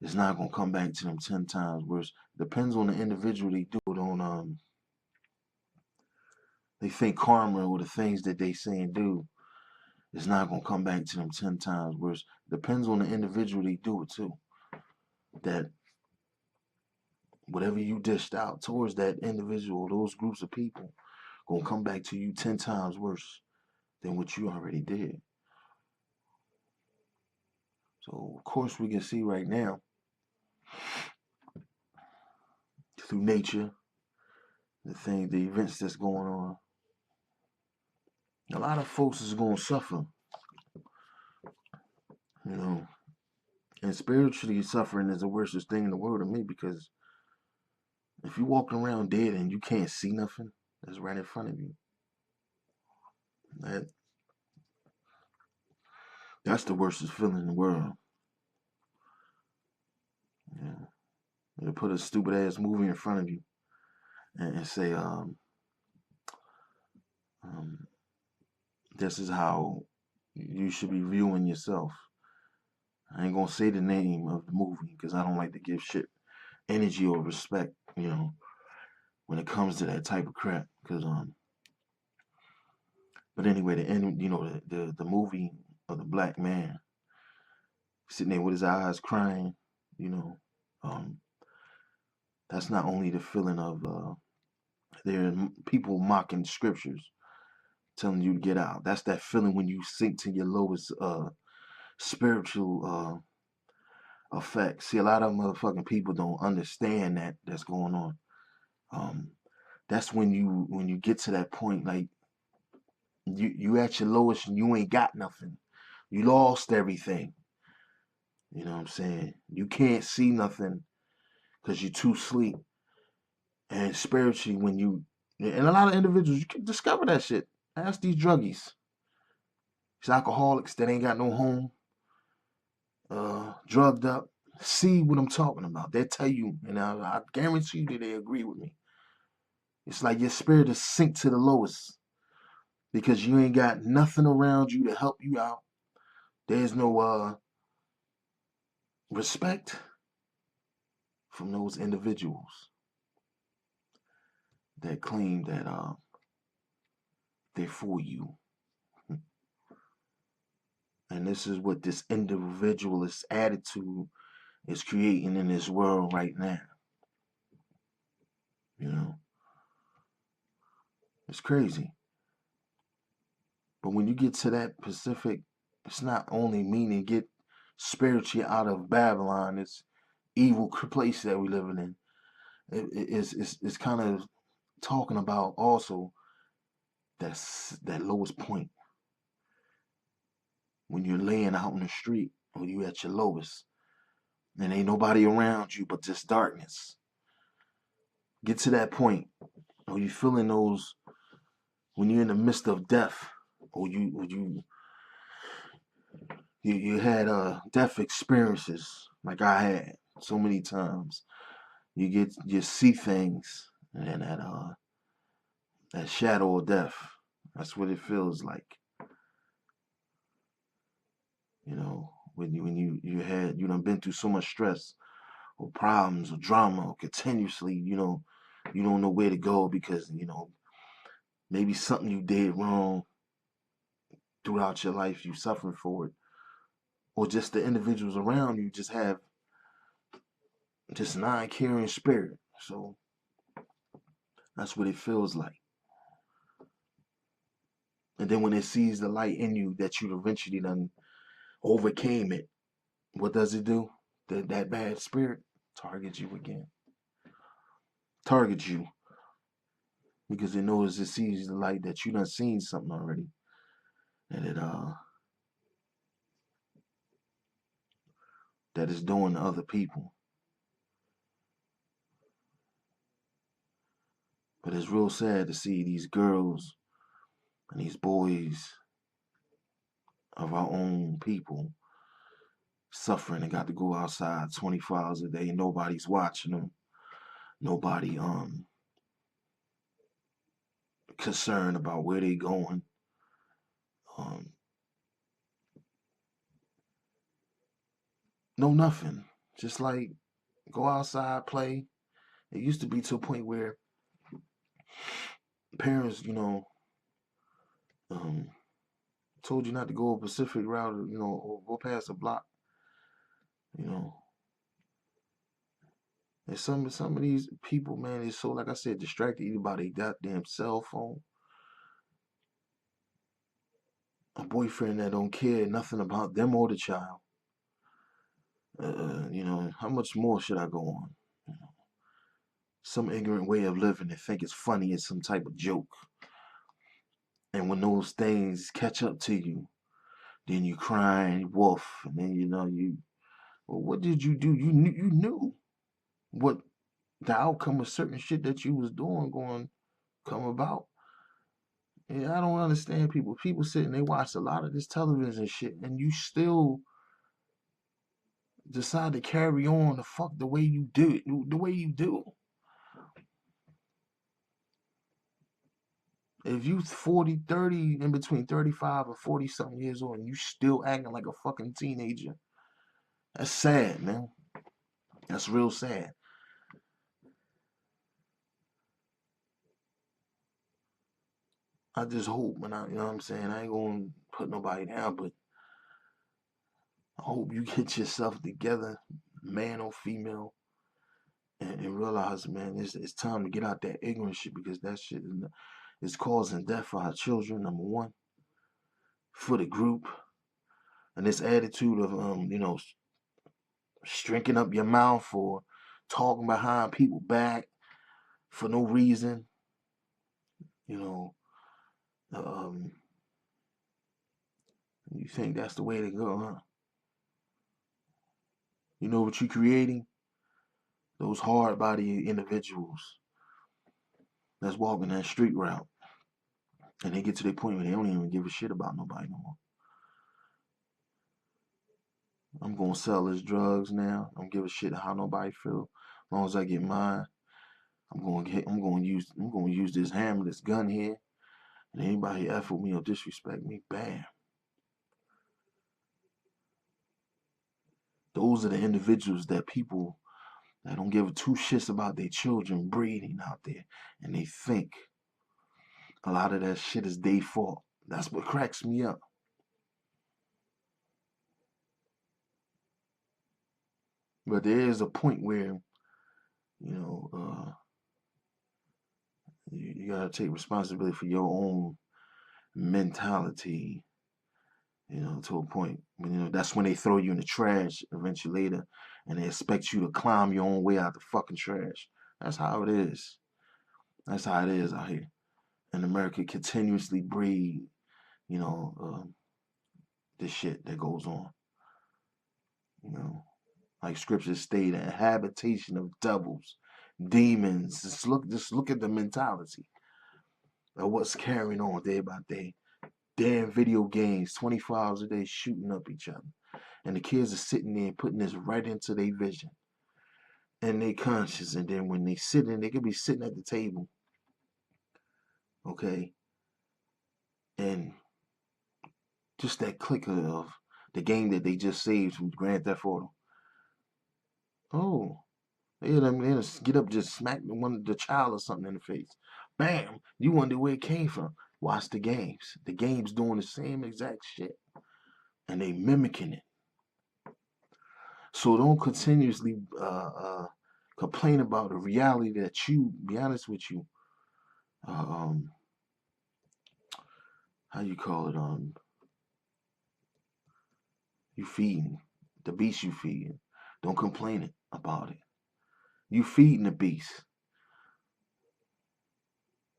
it's not gonna come back to them 10 times worse. Depends on the individual. They do it on they think karma or the things that they say and do is not gonna come back to them 10 times worse. Depends on the individual. They do it too. That whatever you dished out towards that individual, those groups of people, gonna come back to you 10 times worse than what you already did. So of course we can see right now through nature, the events that's going on. A lot of folks is gonna suffer, you know. And spiritually suffering is the worstest thing in the world to me because if you walking around dead and you can't see nothing that's right in front of you, that that's the worstest feeling in the world. Yeah. You put a stupid ass movie in front of you and say, um, this is how you should be viewing yourself. I ain't gonna say the name of the movie because I don't like to give shit energy or respect, when it comes to that type of crap. But anyway, the end, the movie of the black man sitting there with his eyes crying, you know, um, that's not only the feeling of there are people mocking scriptures, telling you to get out. That's that feeling when you sink to your lowest spiritual effect. See, a lot of motherfucking people don't understand that's going on. Um, that's when you get to that point, like you at your lowest and you ain't got nothing. You lost everything. You know what I'm saying? You can't see nothing because you're too sleep. And spiritually, and a lot of individuals, you can discover that shit. Ask these druggies, these alcoholics that ain't got no home, drugged up. See what I'm talking about. They'll tell you, and I guarantee you that they agree with me. It's like your spirit is sink to the lowest because you ain't got nothing around you to help you out. There's no respect from those individuals that claim that they're for you. And this is what this individualist attitude is creating in this world right now. You know, it's crazy. But when you get to that Pacific, it's not only meaning get spiritually out of Babylon, this evil place that we're living in. It's kind of talking about also that lowest point when you're laying out in the street or you at your lowest and ain't nobody around you but just darkness. Get to that point or you feeling those when you're in the midst of death or you had death experiences like I had so many times. You see things and that shadow of death. That's what it feels like. When you done been through so much stress or problems or drama or continuously, you don't know where to go because, maybe something you did wrong throughout your life, you suffering for it. Or just the individuals around you just have just non-caring spirit. So that's what it feels like. And then when it sees the light in you that you eventually done overcame it, what does it do? That bad spirit targets you again. Targets you because it sees the light that you done seen something already. And that is doing to other people. But it's real sad to see these girls and these boys of our own people suffering and got to go outside 24 hours a day and nobody's watching them. Nobody concerned about where they going. Um, no nothing. Just like go outside, play. It used to be to a point where parents, um, told you not to go a Pacific route, or go past the block, you know. And some of these people, man, is so, like I said, distracted either by their goddamn cell phone, a boyfriend that don't care nothing about them or the child. How much more should I go on? Some ignorant way of living and think it's funny as some type of joke. And when those things catch up to you, then you cry and wolf, and then well, what did you do? You knew what the outcome of certain shit that you was doing going to come about. Yeah, I don't understand people. People sit and they watch a lot of this television shit, and you still decide to carry on the fuck the way you do it, the way you do. If you 40, 30, in between 35 and 40 something years old, and you still acting like a fucking teenager, that's sad, man. That's real sad. I just hope, man. You know what I'm saying? I ain't gonna put nobody down, but I hope you get yourself together, man or female, and realize, man, it's time to get out that ignorant shit, because that shit is causing death for our children, number one, for the group, and this attitude of shrinking up your mouth or talking behind people back for no reason, you know. Um, you think that's the way to go, huh? You know what you're creating? Those hard body individuals that's walking that street route, and they get to the point where they don't even give a shit about nobody no more. I'm gonna sell his drugs now. I don't give a shit how nobody feel. As long as I get mine, I'm gonna use this hammer, this gun here, and anybody F with me or disrespect me, bam. Those are the individuals that people that don't give two shits about their children breeding out there, and they think a lot of that shit is their fault. That's what cracks me up. But there is a point where, you know, you gotta take responsibility for your own mentality, to a point. That's when they throw you in the trash eventually later, and they expect you to climb your own way out the fucking trash. That's how it is. That's how it is out here. And America continuously breed, you know, this shit that goes on. You know, like scriptures state, a habitation of devils, demons. Just look at the mentality of what's carrying on day by day. Damn video games, 24 hours a day shooting up each other. And the kids are sitting there and putting this right into their vision and their conscience. And then when they could be sitting at the table, okay, and just that click of the game that they just saved from Grand Theft Auto. Oh, they'll get up, just smack the child or something in the face. Bam! You wonder where it came from. Watch the games. The game's doing the same exact shit, and they mimicking it. So don't continuously complain about the reality that you, be honest with you, um, how you call it, you feeding the beast, you feeding. Don't complain about it. You feeding the beast,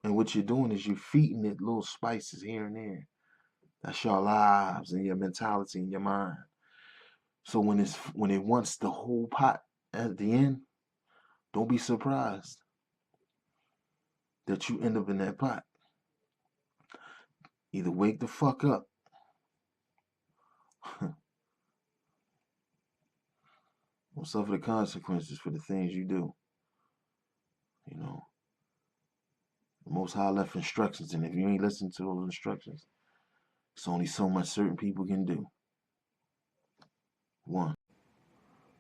and what you're doing is you're feeding it little spices here and there. That's your lives and your mentality and your mind. So when it wants the whole pot at the end, don't be surprised that you end up in that pot. Either wake the fuck up or suffer the consequences for the things you do. You know, the Most High left instructions, and if you ain't listening to those instructions, it's only so much certain people can do. One.